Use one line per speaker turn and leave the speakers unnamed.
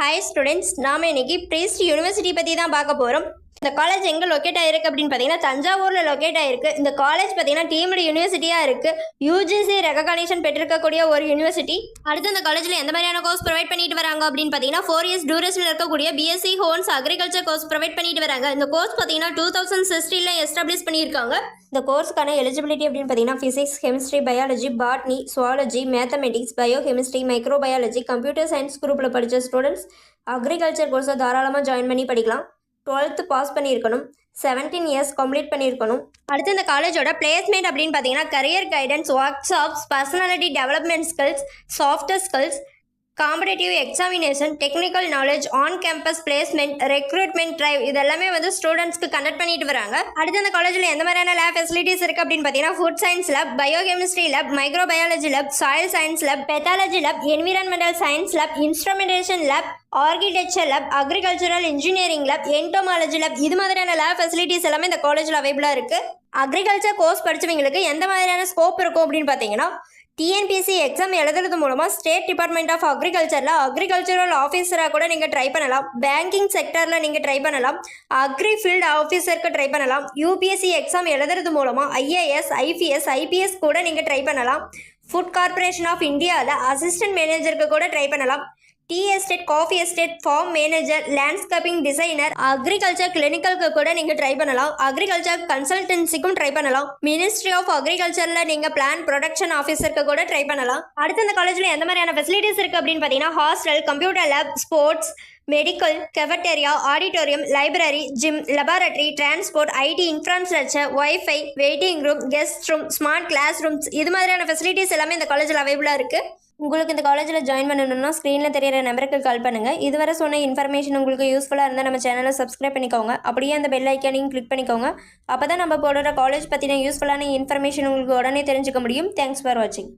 Hi students, நாம இன்னைக்கு priest university பற்றி தான் பார்க்க போகிறோம். இந்த காலேஜ் எங்கே லொக்கேட் ஆயிருக்கு அப்படின்னு பார்த்தீங்கன்னா தஞ்சாவூரில் லொக்கேட் ஆயிருக்கு. இந்த காலேஜ் பார்த்தீங்கன்னா டீம்டு யூனிவர்சிட்டியாக இருக்குது. யூஜிசி ரெகக்னேஷன் பெற்றிருக்கக்கூடிய ஒரு யூனிவர்சிட்டி. அடுத்து இந்த காலேஜில் எந்த மாதிரியான கோர்ஸ் ப்ரொவைட் பண்ணிட்டு வராங்க அப்படின்னு பார்த்தீங்கன்னா 4 இயர்ஸ் டியூரேஷனில் இருக்கக்கூடிய BSc Hons agriculture course provide பண்ணிட்டு வராங்க. இந்த கோர்ஸ் பார்த்தீங்கன்னா 2016 எஸ்டாப்ளிஷ் பண்ணியிருக்காங்க. இந்த கோர்ஸ்க்கான எலிஜிபிலிட்டி அப்படின்னு பார்த்தீங்கன்னா physics, chemistry, biology, botany, zoology, mathematics, biochemistry, microbiology, computer science குரூப்பில் படித்த ஸ்டூடெண்ட்ஸ் அக்ரிகல்ச்சர் கோர்ஸை தாராளமாக ஜாயின் பண்ணி படிக்கலாம். 12th பாஸ் பண்ணியிருக்கணும், 17 இயர்ஸ் கம்ப்ளீட் பண்ணியிருக்கணும். அடுத்து இந்த காலேஜோட பிளேஸ்மெண்ட் அப்படின்னு பார்த்தீங்கன்னா career guidance, work shops, personality development skills, software skills, competitive examination, technical knowledge, on campus placement, recruitment drive இதெல்லாமே ஸ்டூடெண்ட்ஸ்க்கு கண்டக்ட் பண்ணிட்டு வராங்க. அடுத்து இந்த காலேஜில் எந்த மாதிரியான லேப் ஃபெசிலிட்டிஸ் இருக்குது அப்படின்னு பார்த்தீங்கன்னா food science lab, biochemistry lab, microbiology lab, soil science lab, pathology lab, environmental science lab, instrumentation lab, architecture lab, agricultural engineering lab, entomology lab இது மாதிரியான லேப் ஃபெசிலிட்டிஸ் எல்லாமே இந்த காலேஜில் அவைலபிளாக இருக்குது. அக்ரிகல்ச்சர் கோர்ஸ் படித்தவங்களுக்கு எந்த மாதிரியான ஸ்கோப் இருக்கும் அப்படின்னு பார்த்தீங்கன்னா டிஎன்பிஎஸ்சி எக்ஸாம் எழுதுறது மூலமாக ஸ்டேட் டிபார்ட்மெண்ட் ஆஃப் அக்ரிகல்ச்சரில் அக்ரிகல்ச்சரல் ஆஃபீஸராக கூட நீங்கள் ட்ரை பண்ணலாம். பேங்கிங் செக்டரில் நீங்கள் ட்ரை பண்ணலாம். அக்ரி ஃபீல்டு ஆஃபீஸருக்கு ட்ரை பண்ணலாம். யூபிஎஸ்சி எக்ஸாம் எழுதுறது மூலமாக ஐஏஎஸ், ஐபிஎஸ், ஐபிஎஸ் கூட நீங்கள் ட்ரை பண்ணலாம். ஃபுட் கார்பரேஷன் ஆஃப் இந்தியாவில் அசிஸ்டன்ட் மேனேஜருக்கு கூட ட்ரை பண்ணலாம். Tea estate, coffee estate, farm manager, landscaping designer, agriculture கிளினிக்கலுக்கு கூட நீங்கள் ட்ரை பண்ணலாம். அக்ரிகல்ச்சர் கன்சல்டன்சிக்கும் ட்ரை பண்ணலாம். மினிஸ்ட்ரி ஆஃப் அக்ரிகல்ச்சரில் நீங்கள் பிளான் ப்ரொடக்ஷன் ஆஃபீஸருக்கு கூட ட்ரை பண்ணலாம். அடுத்து இந்த காலேஜில் எந்த மாதிரியான ஃபெசிலிட்டிஸ் இருக்குது அப்படின்னு பார்த்தீங்கன்னா hostel, computer lab, sports, medical, cafeteria, auditorium, library, gym, laboratory, transport, IT infrastructure, wifi, waiting room, guest room, smart class rooms இது மாதிரியான ஃபெசிலிட்டிஸ் எல்லாமே இந்த காலேஜில் அவைலபிளாக இருக்குது. உங்களுக்கு இந்த காலேஜில் ஜாயின் பண்ணணும்னா ஸ்க்ரீனில் தெரியிற நம்பருக்கு கால் பண்ணுங்கள். இதுவரை சொன்ன இன்ஃபர்மேஷன் உங்களுக்கு யூஸ்ஃபுல்லாக இருந்தால் நம்ம சேனலை சப்ஸ்கிரைப் பண்ணிக்கோங்க. அப்படியே அந்த பெல் ஐக்கானையும் கிளிக் பண்ணிக்கோங்க. அப்போ தான் நம்ம போடுற காலேஜ் பற்றின யூஸ்ஃபுல்லான இன்ஃபர்மேஷன் உங்களுக்கு உடனே தெரிஞ்சுக்க முடியும். தேங்க்ஸ் ஃபார் வாட்சிங்.